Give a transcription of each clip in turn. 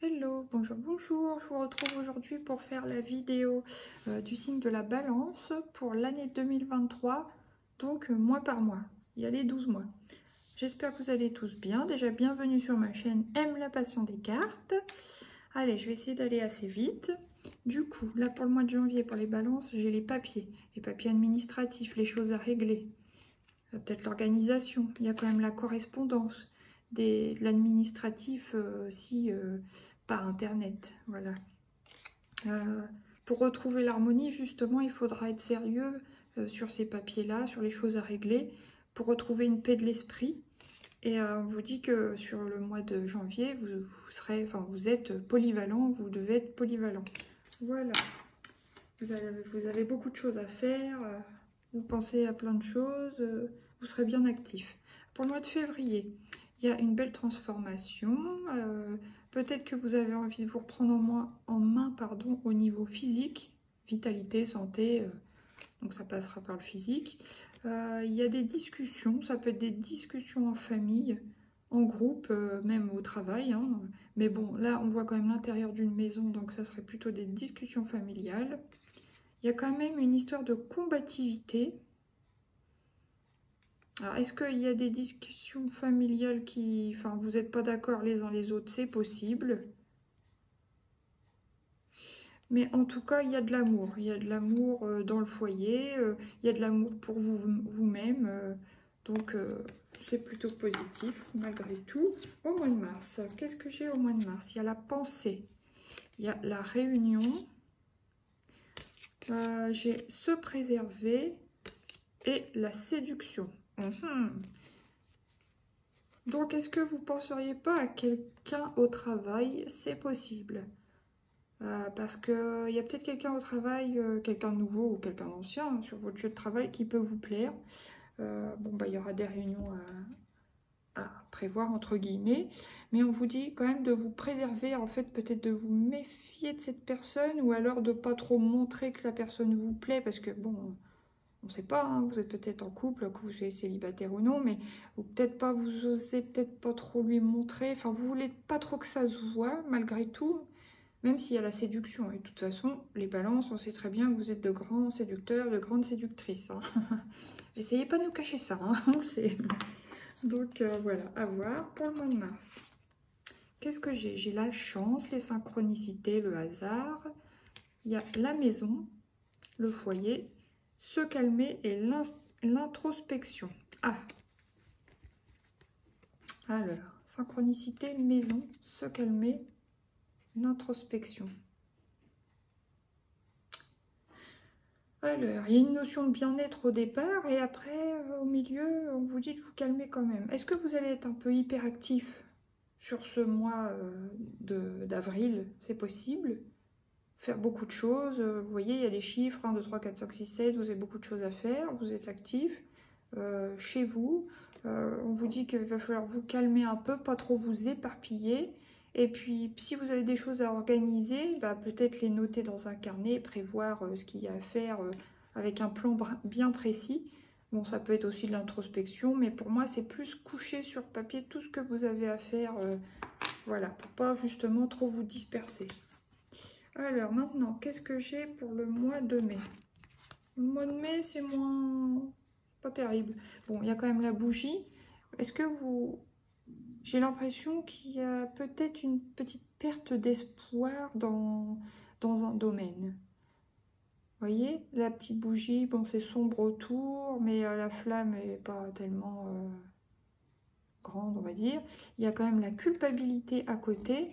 Hello, bonjour, bonjour, je vous retrouve aujourd'hui pour faire la vidéo du signe de la balance pour l'année 2023, donc mois par mois, il y a les 12 mois. J'espère que vous allez tous bien, déjà bienvenue sur ma chaîne Aime la passion des cartes. Allez, je vais essayer d'aller assez vite. Du coup, là pour le mois de janvier, pour les balances, j'ai les papiers administratifs, les choses à régler, peut-être l'organisation, il y a quand même la correspondance, de l'administratif aussi par internet, voilà. Pour retrouver l'harmonie, justement, il faudra être sérieux sur ces papiers-là, sur les choses à régler, pour retrouver une paix de l'esprit. Et on vous dit que sur le mois de janvier, vous êtes polyvalent, vous devez être polyvalent. Voilà. Vous avez beaucoup de choses à faire, vous pensez à plein de choses, vous serez bien actif. Pour le mois de février, il y a une belle transformation. Peut-être que vous avez envie de vous reprendre en main au niveau physique, vitalité, santé, donc ça passera par le physique. Il y a des discussions, ça peut être des discussions en famille, en groupe, même au travail. Hein. Mais bon, là, on voit quand même l'intérieur d'une maison, donc ça serait plutôt des discussions familiales. Il y a quand même une histoire de combativité. Alors, est-ce qu'il y a des discussions familiales qui... Enfin, vous n'êtes pas d'accord les uns les autres, c'est possible. Mais en tout cas, il y a de l'amour. Il y a de l'amour dans le foyer. Il y a de l'amour pour vous-même. Donc, c'est plutôt positif, malgré tout. Au mois de mars, qu'est-ce que j'ai au mois de mars? Il y a la pensée. Il y a la réunion. J'ai se préserver et la séduction. Donc, est-ce que vous ne penseriez pas à quelqu'un au travail? C'est possible. Parce qu'il y a peut-être quelqu'un au travail, quelqu'un de nouveau ou quelqu'un d'ancien hein, sur votre jeu de travail qui peut vous plaire. Il y aura des réunions à prévoir, entre guillemets. Mais on vous dit quand même de vous préserver, en fait, peut-être de vous méfier de cette personne ou alors de ne pas trop montrer que la personne vous plaît parce que, bon... On ne sait pas, hein, vous êtes peut-être en couple, que vous soyez célibataire ou non, mais ou peut-être pas, vous osez peut-être pas trop lui montrer, enfin vous voulez pas trop que ça se voit malgré tout, même s'il y a la séduction. Et de toute façon, les balances, on sait très bien que vous êtes de grands séducteurs, de grandes séductrices. Hein. Essayez pas de nous cacher ça, hein, on le sait. Donc voilà, à voir pour le mois de mars. Qu'est-ce que j'ai? J'ai la chance, les synchronicités, le hasard. Il y a la maison, le foyer, se calmer et l'introspection. Ah. Alors, synchronicité, maison, se calmer, l'introspection. Alors, il y a une notion de bien-être au départ et après, au milieu, on vous dit de vous calmer quand même. Est-ce que vous allez être un peu hyperactif sur ce mois d'avril? C'est possible. Faire beaucoup de choses, vous voyez, il y a les chiffres, 1, 2, 3, 4, 5, 6, 7, vous avez beaucoup de choses à faire, vous êtes actif, chez vous, on vous dit qu'il va falloir vous calmer un peu, pas trop vous éparpiller, et puis si vous avez des choses à organiser, peut-être les noter dans un carnet, prévoir ce qu'il y a à faire avec un plan bien précis. Bon, ça peut être aussi de l'introspection, mais pour moi, c'est plus coucher sur papier tout ce que vous avez à faire, voilà, pour pas justement trop vous disperser. Alors maintenant, qu'est-ce que j'ai pour le mois de mai? Le mois de mai, c'est moins... pas terrible. Bon, il y a quand même la bougie. Est-ce que vous... J'ai l'impression qu'il y a peut-être une petite perte d'espoir dans un domaine. Vous voyez, la petite bougie, bon, c'est sombre autour, mais la flamme n'est pas tellement grande, on va dire. Il y a quand même la culpabilité à côté.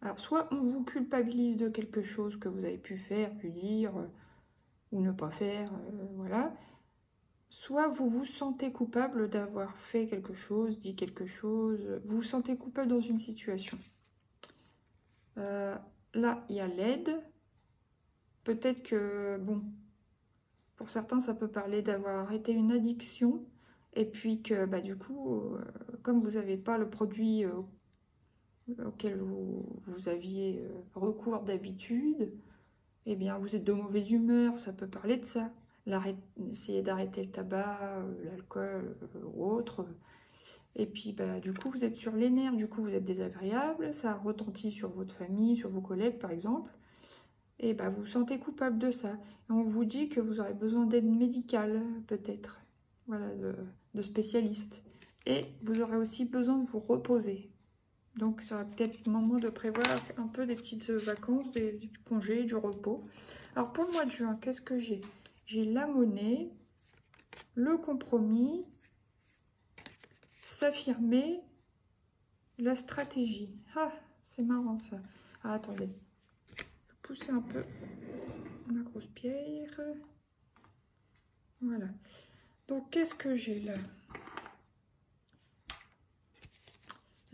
Alors, soit on vous culpabilise de quelque chose que vous avez pu faire, pu dire, ou ne pas faire, voilà. Soit vous vous sentez coupable d'avoir fait quelque chose, dit quelque chose, vous vous sentez coupable dans une situation. Là, il y a l'aide. Peut-être que, bon, pour certains, ça peut parler d'avoir arrêté une addiction, et puis que, du coup, comme vous n'avez pas le produit auquel vous aviez recours d'habitude, eh bien vous êtes de mauvaise humeur, ça peut parler de ça. Essayer d'arrêter le tabac, l'alcool ou autre. Et puis, bah, du coup, vous êtes sur les nerfs, du coup, vous êtes désagréable, ça retentit sur votre famille, sur vos collègues, par exemple. Et bah, vous vous sentez coupable de ça. Et on vous dit que vous aurez besoin d'aide médicale, peut-être, voilà, de spécialistes. Et vous aurez aussi besoin de vous reposer. Donc, ça va peut-être le moment de prévoir un peu des petites vacances, des congés, du repos. Alors, pour le mois de juin, qu'est-ce que j'ai? J'ai la monnaie, le compromis, s'affirmer, la stratégie. Ah, c'est marrant ça. Ah, attendez. Je vais pousser un peu ma grosse pierre. Voilà. Donc, qu'est-ce que j'ai là?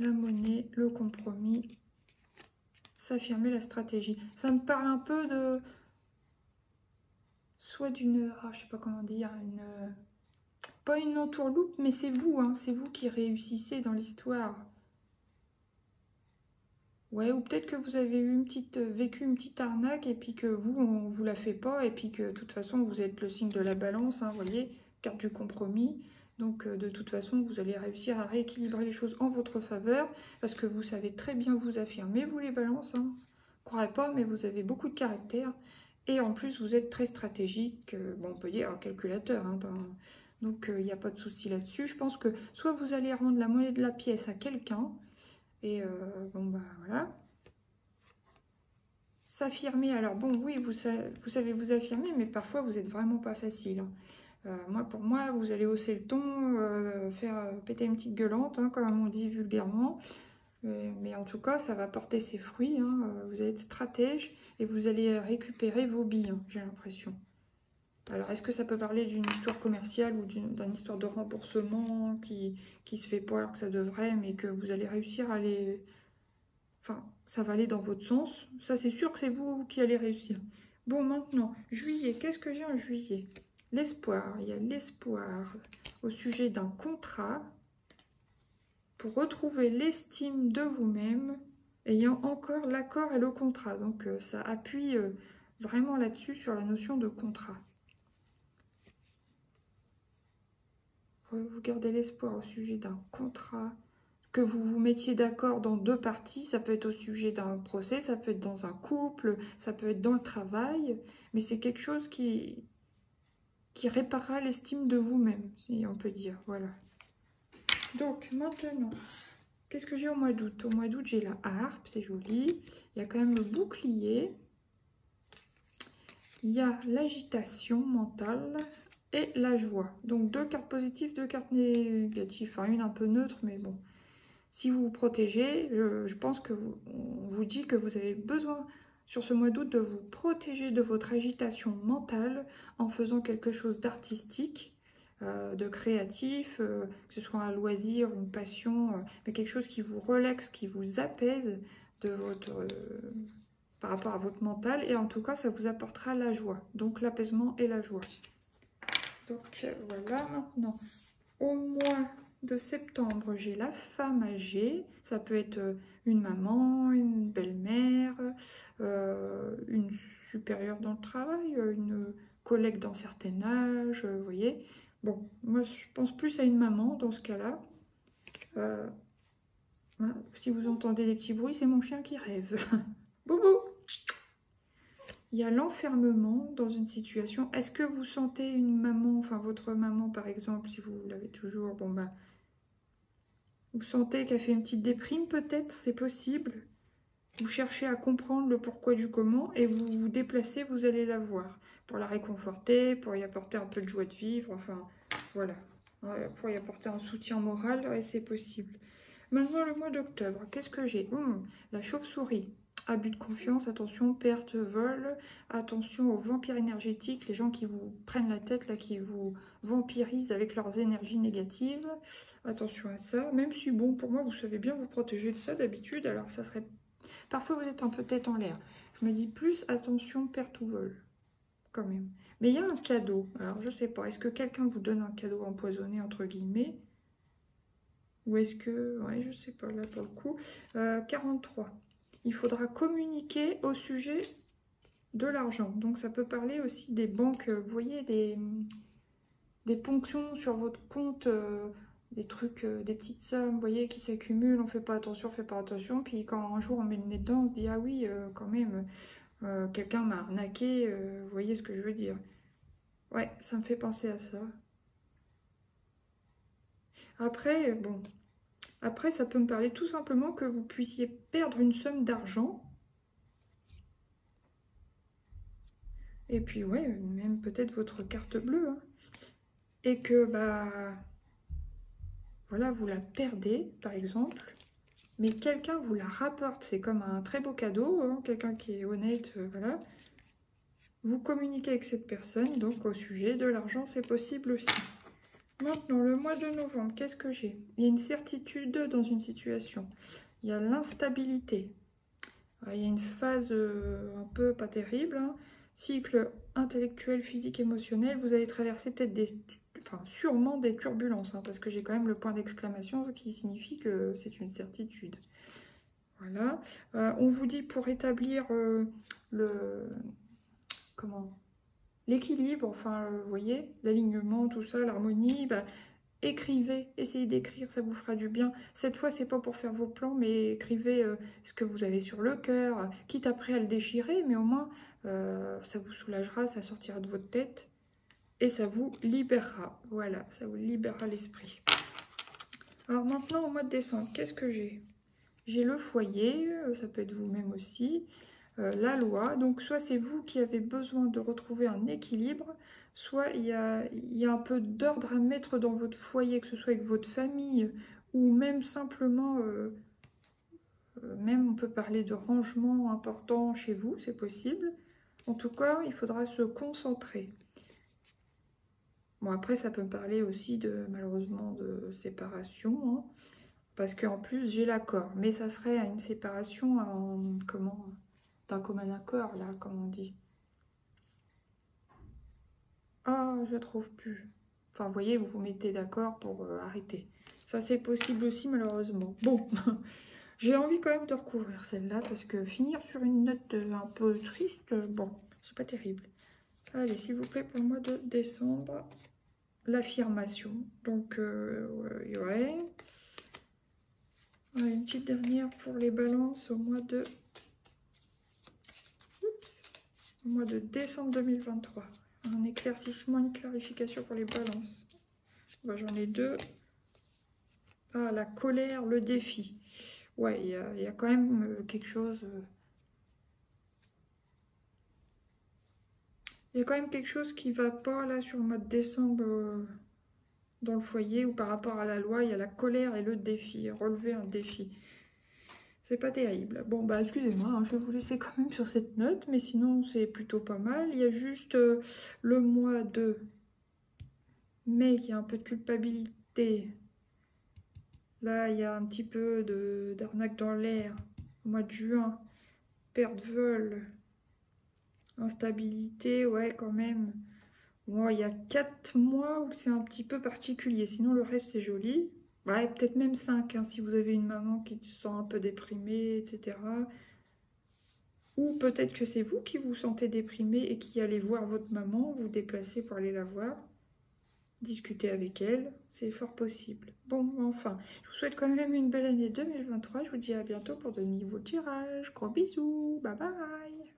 La monnaie, le compromis, s'affirmer, la stratégie. Ça me parle un peu de... Soit d'une... Ah, je sais pas comment dire. Pas une entourloupe, mais c'est vous, hein. C'est vous qui réussissez dans l'histoire. Ouais, ou peut-être que vous avez eu vécu une petite arnaque et puis que vous, on vous la fait pas et puis que de toute façon, vous êtes le signe de la balance, hein, vous voyez, carte du compromis. Donc, de toute façon, vous allez réussir à rééquilibrer les choses en votre faveur parce que vous savez très bien vous affirmer, vous les balances, hein. Je ne croirais pas, mais vous avez beaucoup de caractère et en plus, vous êtes très stratégique, bon, on peut dire un calculateur, hein, donc il n'y a pas de souci là-dessus. Je pense que soit vous allez rendre la monnaie de la pièce à quelqu'un, et bon, bah voilà. S'affirmer, alors bon, oui, vous savez vous affirmer, mais parfois vous n'êtes vraiment pas facile, hein. Pour moi, vous allez hausser le ton, faire péter une petite gueulante, hein, comme on dit vulgairement. Mais en tout cas, ça va porter ses fruits, hein. Vous allez être stratège et vous allez récupérer vos billes, hein, j'ai l'impression. Alors, est-ce que ça peut parler d'une histoire commerciale ou d'une histoire de remboursement qui se fait pas alors que ça devrait, mais que vous allez réussir à les... Enfin, ça va aller dans votre sens. Ça, c'est sûr que c'est vous qui allez réussir. Bon, maintenant, juillet, qu'est-ce que j'ai en juillet? L'espoir. Il y a l'espoir au sujet d'un contrat pour retrouver l'estime de vous-même, ayant encore l'accord et le contrat. Donc, ça appuie vraiment là-dessus, sur la notion de contrat. Vous gardez l'espoir au sujet d'un contrat, que vous vous mettiez d'accord dans deux parties, ça peut être au sujet d'un procès, ça peut être dans un couple, ça peut être dans le travail, mais c'est quelque chose qui réparera l'estime de vous-même, si on peut dire, voilà. Donc, maintenant, qu'est-ce que j'ai au mois d'août? Au mois d'août, j'ai la harpe, c'est joli, il y a quand même le bouclier, il y a l'agitation mentale et la joie. Donc, deux cartes positives, deux cartes négatives, enfin une un peu neutre, mais bon. Si vous vous protégez, je pense qu'on vous dit que vous avez besoin sur ce mois d'août de vous protéger de votre agitation mentale en faisant quelque chose d'artistique, de créatif, que ce soit un loisir, une passion, mais quelque chose qui vous relaxe, qui vous apaise par rapport à votre mental, et en tout cas ça vous apportera la joie, donc l'apaisement et la joie. Donc voilà, maintenant au mois de septembre, j'ai la femme âgée. Ça peut être une maman, une belle-mère, une supérieure dans le travail, une collègue d'un certain âge, vous voyez. Bon, moi je pense plus à une maman dans ce cas-là. Hein, si vous entendez des petits bruits, c'est mon chien qui rêve. Boubou! Il y a l'enfermement dans une situation. Est-ce que vous sentez une maman, enfin votre maman par exemple, si vous l'avez toujours, bon bah, vous sentez qu'elle fait une petite déprime peut-être, c'est possible. Vous cherchez à comprendre le pourquoi du comment et vous vous déplacez, vous allez la voir. Pour la réconforter, pour y apporter un peu de joie de vivre, enfin voilà. Ouais, pour y apporter un soutien moral, ouais, c'est possible. Maintenant le mois d'octobre, qu'est-ce que j'ai? La chauve-souris. Abus de confiance, attention, perte, vol, attention aux vampires énergétiques, les gens qui vous prennent la tête, là, qui vous vampirisent avec leurs énergies négatives. Attention à ça, même si, bon, pour moi, vous savez bien vous protéger de ça d'habitude, alors ça serait... Parfois, vous êtes un peu tête en l'air. Je me dis plus, attention, perte ou vol, quand même. Mais il y a un cadeau, alors je sais pas, est-ce que quelqu'un vous donne un cadeau empoisonné, entre guillemets? Ou est-ce que... Ouais, je sais pas, là, pour le coup. 43. Il faudra communiquer au sujet de l'argent. Donc ça peut parler aussi des banques, vous voyez, des ponctions sur votre compte des trucs, des petites sommes, vous voyez, qui s'accumulent, on fait pas attention, puis quand un jour on met le nez dedans, on se dit, ah oui, quand même, quelqu'un m'a arnaqué, vous voyez ce que je veux dire. Ouais, ça me fait penser à ça. Après, bon, après ça peut me parler tout simplement que vous puissiez perdre une somme d'argent. Et puis ouais, même peut-être votre carte bleue. Hein. Et que, bah, voilà, vous la perdez, par exemple. Mais quelqu'un vous la rapporte. C'est comme un très beau cadeau. Hein, quelqu'un qui est honnête, voilà. Vous communiquez avec cette personne, donc au sujet de l'argent, c'est possible aussi. Maintenant, le mois de novembre, qu'est-ce que j'ai? Il y a une certitude dans une situation. Il y a l'instabilité. Il y a une phase un peu pas terrible. Hein. Cycle intellectuel, physique, émotionnel. Vous allez traverser peut-être enfin, sûrement des turbulences. Hein, parce que j'ai quand même le point d'exclamation qui signifie que c'est une certitude. Voilà. On vous dit pour établir l'équilibre, enfin, vous voyez, l'alignement, tout ça, l'harmonie, bah, écrivez, essayez d'écrire, ça vous fera du bien. Cette fois, c'est pas pour faire vos plans, mais écrivez ce que vous avez sur le cœur, quitte après à le déchirer, mais au moins, ça vous soulagera, ça sortira de votre tête, et ça vous libérera. Voilà, ça vous libérera l'esprit. Alors maintenant, au mois de décembre, qu'est-ce que j'ai? J'ai le foyer, ça peut être vous-même aussi, la loi. Donc soit c'est vous qui avez besoin de retrouver un équilibre, soit il y a un peu d'ordre à mettre dans votre foyer, que ce soit avec votre famille ou même simplement, même on peut parler de rangement important chez vous, c'est possible. En tout cas, il faudra se concentrer. Bon, après, ça peut me parler aussi de, malheureusement, de séparation, hein, parce qu'en plus, j'ai l'accord. Mais ça serait une séparation en, comment, d'un commun accord, là, comme on dit. Ah, je trouve plus. Enfin, vous voyez, vous vous mettez d'accord pour arrêter. Ça, c'est possible aussi, malheureusement. Bon, j'ai envie quand même de recouvrir celle-là, parce que finir sur une note un peu triste, bon, c'est pas terrible. Allez, s'il vous plaît, pour le mois de décembre, l'affirmation. Donc, ouais. Une petite dernière pour les balances au mois de... Oups. Au mois de décembre 2023. Un éclaircissement, une clarification pour les balances. Bah, j'en ai deux. Ah, la colère, le défi. Ouais, il y a quand même quelque chose... Il y a quand même quelque chose qui va pas là sur le mois de décembre dans le foyer, ou par rapport à la loi, il y a la colère et le défi, relever un défi. C'est pas terrible. Bon, bah excusez-moi, hein, je vais vous laisser quand même sur cette note, mais sinon c'est plutôt pas mal. Il y a juste le mois de mai qui a un peu de culpabilité. Là, il y a un petit peu d'arnaque dans l'air. Au mois de juin, perte vol, instabilité, ouais, quand même. Bon, il y a 4 mois où c'est un petit peu particulier, sinon le reste c'est joli. Ouais, peut-être même 5, hein, si vous avez une maman qui se sent un peu déprimée, etc. Ou peut-être que c'est vous qui vous sentez déprimé et qui allez voir votre maman, vous déplacez pour aller la voir, discuter avec elle, c'est fort possible. Bon, enfin, je vous souhaite quand même une belle année 2023, je vous dis à bientôt pour de nouveaux tirages, gros bisous, bye bye.